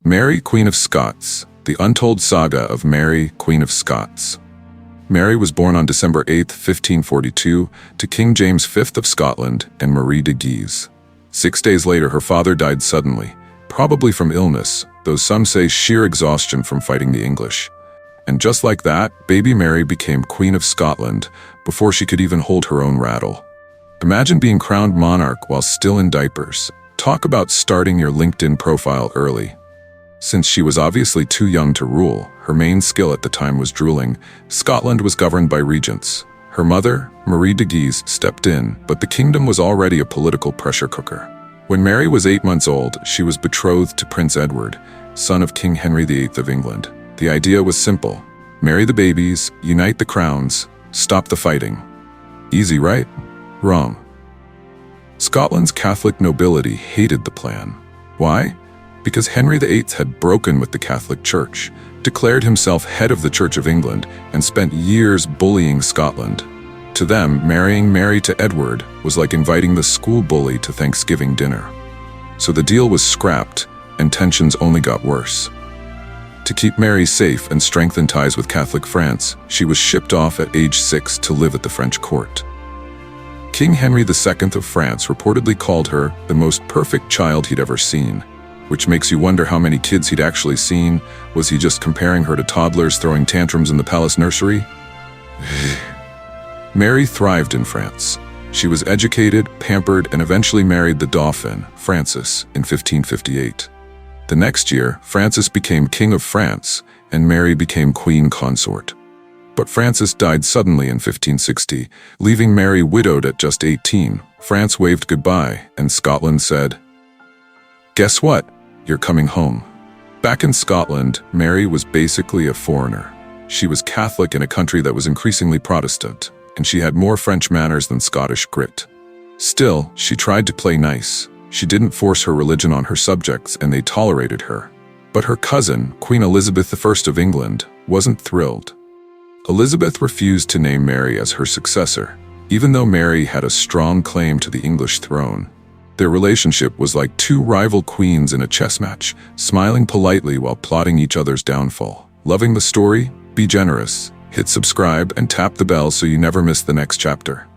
Mary, Queen of Scots, the untold saga of Mary, Queen of Scots. Mary was born on December 8, 1542, to King James V of Scotland and Marie de Guise. 6 days later, her father died suddenly, probably from illness, though some say sheer exhaustion from fighting the English. And just like that, baby Mary became Queen of Scotland before she could even hold her own rattle. Imagine being crowned monarch while still in diapers. Talk about starting your LinkedIn profile early. Since she was obviously too young to rule, her main skill at the time was drooling. Scotland was governed by regents. Her mother, Marie de Guise, stepped in, but the kingdom was already a political pressure cooker. When Mary was 8 months old, she was betrothed to Prince Edward, son of King Henry VIII of England. The idea was simple: marry the babies, unite the crowns, stop the fighting. Easy, right? Wrong. Scotland's Catholic nobility hated the plan. Why? Because Henry VIII had broken with the Catholic Church, declared himself head of the Church of England, and spent years bullying Scotland. To them, marrying Mary to Edward was like inviting the school bully to Thanksgiving dinner. So the deal was scrapped, and tensions only got worse. To keep Mary safe and strengthen ties with Catholic France, she was shipped off at age 6 to live at the French court. King Henry II of France reportedly called her the most perfect child he'd ever seen, which makes you wonder how many kids he'd actually seen. Was he just comparing her to toddlers throwing tantrums in the palace nursery? Mary thrived in France. She was educated, pampered, and eventually married the Dauphin, Francis, in 1558. The next year, Francis became King of France, and Mary became Queen Consort. But Francis died suddenly in 1560, leaving Mary widowed at just 18. France waved goodbye, and Scotland said, "Guess what? You're coming home." Back in Scotland, Mary was basically a foreigner. She was Catholic in a country that was increasingly Protestant, and she had more French manners than Scottish grit. Still, she tried to play nice. She didn't force her religion on her subjects, and they tolerated her. But her cousin, Queen Elizabeth I of England, wasn't thrilled. Elizabeth refused to name Mary as her successor, even though Mary had a strong claim to the English throne. Their relationship was like two rival queens in a chess match, smiling politely while plotting each other's downfall. Loving the story? Be generous. Hit subscribe and tap the bell so you never miss the next chapter.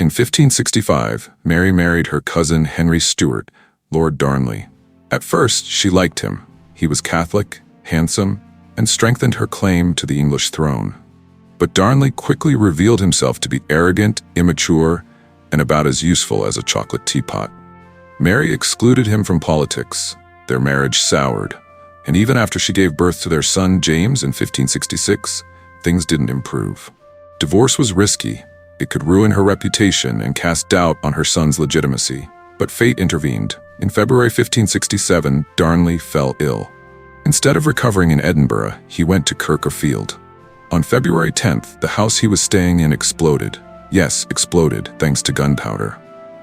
In 1565, Mary married her cousin Henry Stuart, Lord Darnley. At first, she liked him. He was Catholic, handsome, and strengthened her claim to the English throne. But Darnley quickly revealed himself to be arrogant, immature, and about as useful as a chocolate teapot. Mary excluded him from politics. Their marriage soured, and even after she gave birth to their son James in 1566, things didn't improve. Divorce was risky. It could ruin her reputation and cast doubt on her son's legitimacy. But fate intervened. In February 1567, Darnley fell ill. Instead of recovering in Edinburgh, he went to Kirkerfield. On February 10th, the house he was staying in exploded. Yes, exploded, thanks to gunpowder.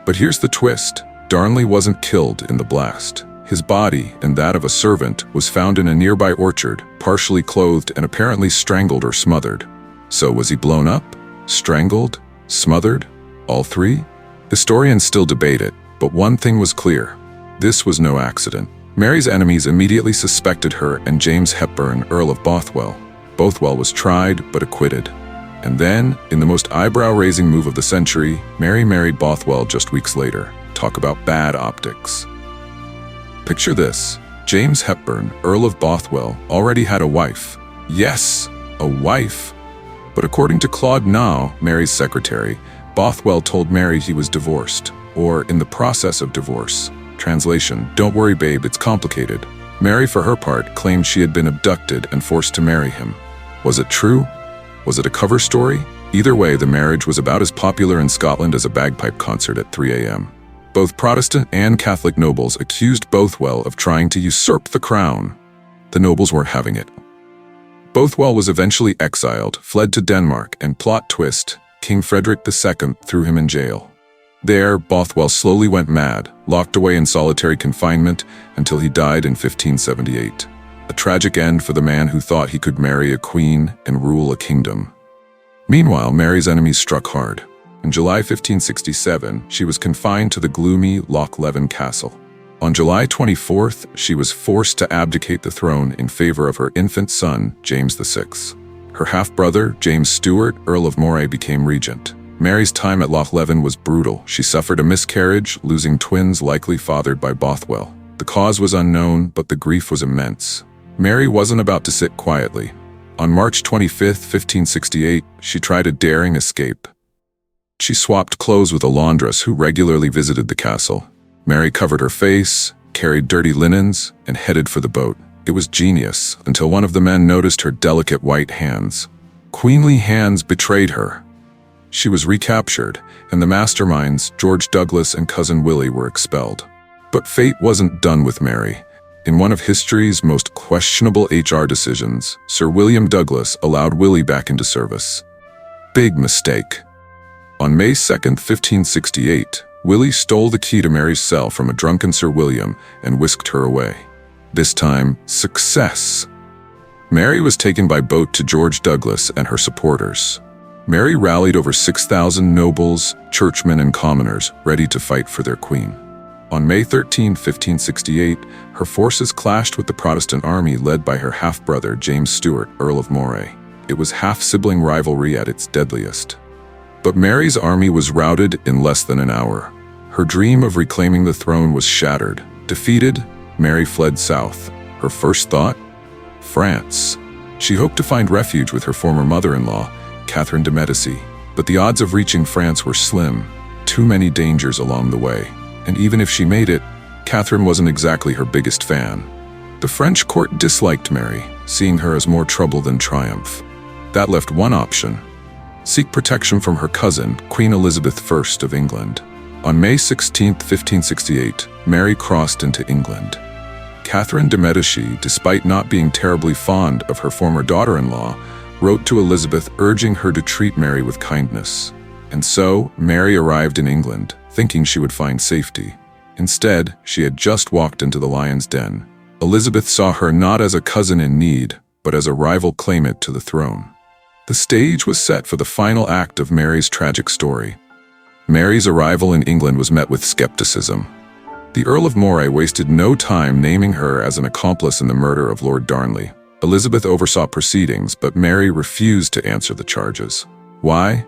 But here's the twist. Darnley wasn't killed in the blast. His body, and that of a servant, was found in a nearby orchard, partially clothed and apparently strangled or smothered. So was he blown up? Strangled? Smothered? All three? Historians still debate it, but one thing was clear. This was no accident. Mary's enemies immediately suspected her and James Hepburn, Earl of Bothwell. Bothwell was tried but acquitted. And then, in the most eyebrow-raising move of the century, Mary married Bothwell just weeks later. Talk about bad optics. Picture this. James Hepburn, Earl of Bothwell, already had a wife. Yes, a wife. But according to Claude Nau, Mary's secretary, Bothwell told Mary he was divorced, or in the process of divorce. Translation: "Don't worry, babe, it's complicated." Mary, for her part, claimed she had been abducted and forced to marry him. Was it true? Was it a cover story? Either way, the marriage was about as popular in Scotland as a bagpipe concert at 3 a.m. Both Protestant and Catholic nobles accused Bothwell of trying to usurp the crown. The nobles weren't having it. Bothwell was eventually exiled, fled to Denmark, and plot twist, King Frederick II threw him in jail. There, Bothwell slowly went mad, locked away in solitary confinement until he died in 1578. A tragic end for the man who thought he could marry a queen and rule a kingdom. Meanwhile, Mary's enemies struck hard. In July 1567, she was confined to the gloomy Loch Leven Castle. On July 24th, she was forced to abdicate the throne in favor of her infant son, James VI. Her half-brother, James Stuart, Earl of Moray, became regent. Mary's time at Loch Leven was brutal. She suffered a miscarriage, losing twins likely fathered by Bothwell. The cause was unknown, but the grief was immense. Mary wasn't about to sit quietly. On March 25, 1568, she tried a daring escape. She swapped clothes with a laundress who regularly visited the castle. Mary covered her face, carried dirty linens, and headed for the boat. It was genius, until one of the men noticed her delicate white hands. Queenly hands betrayed her. She was recaptured, and the masterminds, George Douglas and Cousin Willie, were expelled. But fate wasn't done with Mary. In one of history's most questionable HR decisions, Sir William Douglas allowed Willie back into service. Big mistake. On May 2, 1568, Willie stole the key to Mary's cell from a drunken Sir William and whisked her away. This time, success. Mary was taken by boat to George Douglas and her supporters. Mary rallied over 6,000 nobles, churchmen, and commoners ready to fight for their queen. On May 13, 1568, her forces clashed with the Protestant army led by her half-brother James Stuart, Earl of Moray. It was half-sibling rivalry at its deadliest. But Mary's army was routed in less than an hour. Her dream of reclaiming the throne was shattered. Defeated, Mary fled south. Her first thought? France. She hoped to find refuge with her former mother-in-law, Catherine de Medici. But the odds of reaching France were slim. Too many dangers along the way. And even if she made it, Catherine wasn't exactly her biggest fan. The French court disliked Mary, seeing her as more trouble than triumph. That left one option: seek protection from her cousin, Queen Elizabeth I of England. On May 16, 1568, Mary crossed into England. Catherine de Medici, despite not being terribly fond of her former daughter-in-law, wrote to Elizabeth urging her to treat Mary with kindness. And so, Mary arrived in England, thinking she would find safety. Instead, she had just walked into the lion's den. Elizabeth saw her not as a cousin in need, but as a rival claimant to the throne. The stage was set for the final act of Mary's tragic story. Mary's arrival in England was met with skepticism. The Earl of Moray wasted no time naming her as an accomplice in the murder of Lord Darnley. Elizabeth oversaw proceedings, but Mary refused to answer the charges. Why?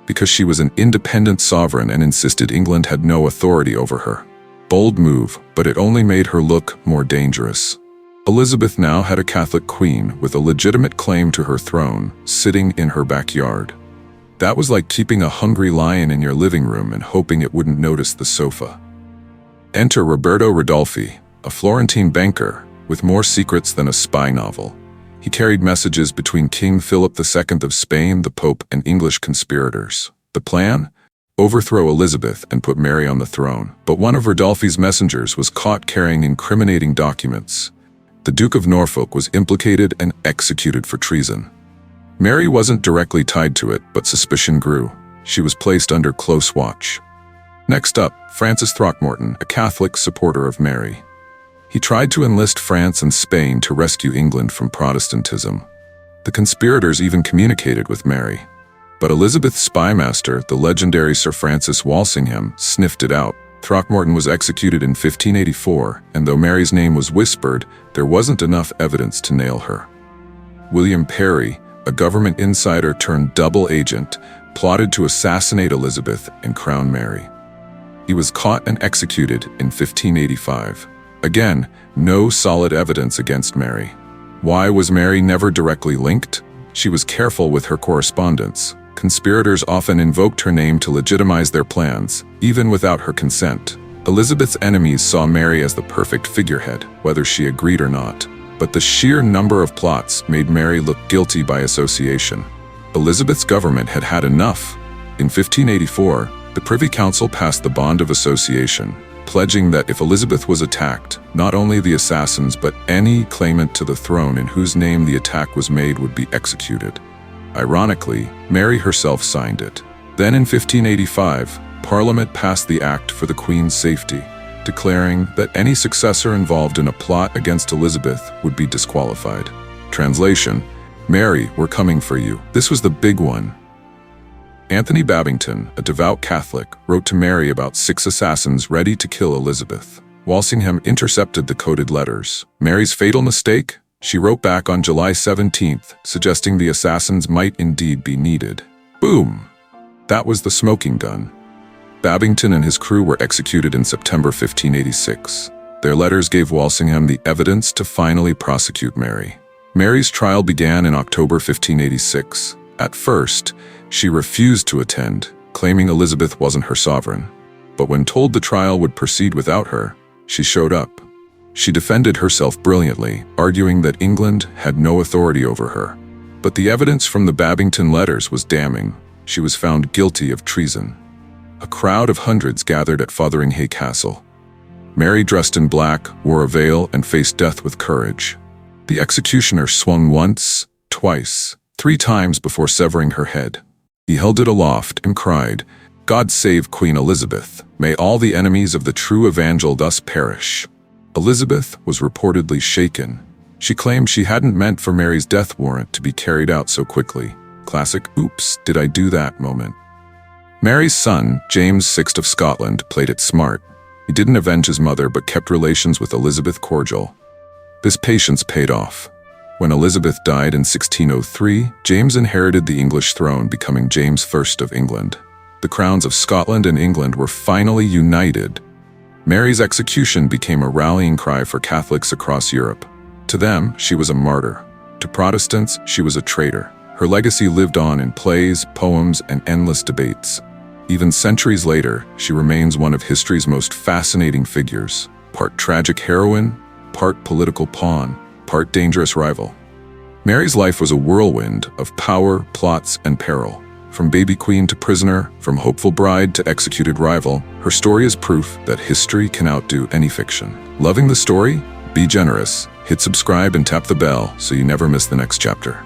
Because she was an independent sovereign and insisted England had no authority over her. Bold move, but it only made her look more dangerous. Elizabeth now had a Catholic queen with a legitimate claim to her throne, sitting in her backyard. That was like keeping a hungry lion in your living room and hoping it wouldn't notice the sofa. Enter Roberto Ridolfi, a Florentine banker, with more secrets than a spy novel. He carried messages between King Philip II of Spain, the Pope, and English conspirators. The plan? Overthrow Elizabeth and put Mary on the throne. But one of Ridolfi's messengers was caught carrying incriminating documents. The Duke of Norfolk was implicated and executed for treason. Mary wasn't directly tied to it, but suspicion grew. She was placed under close watch. Next up, Francis Throckmorton, a Catholic supporter of Mary. He tried to enlist France and Spain to rescue England from Protestantism. The conspirators even communicated with Mary. But Elizabeth's spymaster, the legendary Sir Francis Walsingham, sniffed it out. Throckmorton was executed in 1584, and though Mary's name was whispered, there wasn't enough evidence to nail her. William Parry, a government insider turned double agent, plotted to assassinate Elizabeth and crown Mary. He was caught and executed in 1585. Again, no solid evidence against Mary. Why was Mary never directly linked? She was careful with her correspondence. Conspirators often invoked her name to legitimize their plans, even without her consent. Elizabeth's enemies saw Mary as the perfect figurehead, whether she agreed or not. But the sheer number of plots made Mary look guilty by association. Elizabeth's government had had enough. In 1584, the Privy Council passed the Bond of Association, pledging that if Elizabeth was attacked, not only the assassins but any claimant to the throne in whose name the attack was made would be executed. Ironically, Mary herself signed it. Then in 1585, Parliament passed the Act for the Queen's Safety, declaring that any successor involved in a plot against Elizabeth would be disqualified. Translation: Mary, we're coming for you. This was the big one. Anthony Babington, a devout Catholic, wrote to Mary about 6 assassins ready to kill Elizabeth. Walsingham intercepted the coded letters. Mary's fatal mistake? She wrote back on July 17th, suggesting the assassins might indeed be needed. Boom! That was the smoking gun. Babington and his crew were executed in September 1586. Their letters gave Walsingham the evidence to finally prosecute Mary. Mary's trial began in October 1586. At first, she refused to attend, claiming Elizabeth wasn't her sovereign. But when told the trial would proceed without her, she showed up. She defended herself brilliantly, arguing that England had no authority over her. But the evidence from the Babington letters was damning. She was found guilty of treason. A crowd of hundreds gathered at Fotheringhay Castle. Mary, dressed in black, wore a veil and faced death with courage. The executioner swung once, twice, 3 times before severing her head. He held it aloft and cried, "God save Queen Elizabeth. May all the enemies of the true evangel thus perish." Elizabeth was reportedly shaken. She claimed she hadn't meant for Mary's death warrant to be carried out so quickly. Classic "oops, did I do that" moment. Mary's son, James VI of Scotland, played it smart. He didn't avenge his mother but kept relations with Elizabeth cordial. This patience paid off. When Elizabeth died in 1603, James inherited the English throne, becoming James I of England. The crowns of Scotland and England were finally united. Mary's execution became a rallying cry for Catholics across Europe. To them, she was a martyr. To Protestants, she was a traitor. Her legacy lived on in plays, poems, and endless debates. Even centuries later, she remains one of history's most fascinating figures. Part tragic heroine, part political pawn, part dangerous rival. Mary's life was a whirlwind of power, plots, and peril. From baby queen to prisoner, from hopeful bride to executed rival, her story is proof that history can outdo any fiction. Loving the story? Be generous. Hit subscribe and tap the bell so you never miss the next chapter.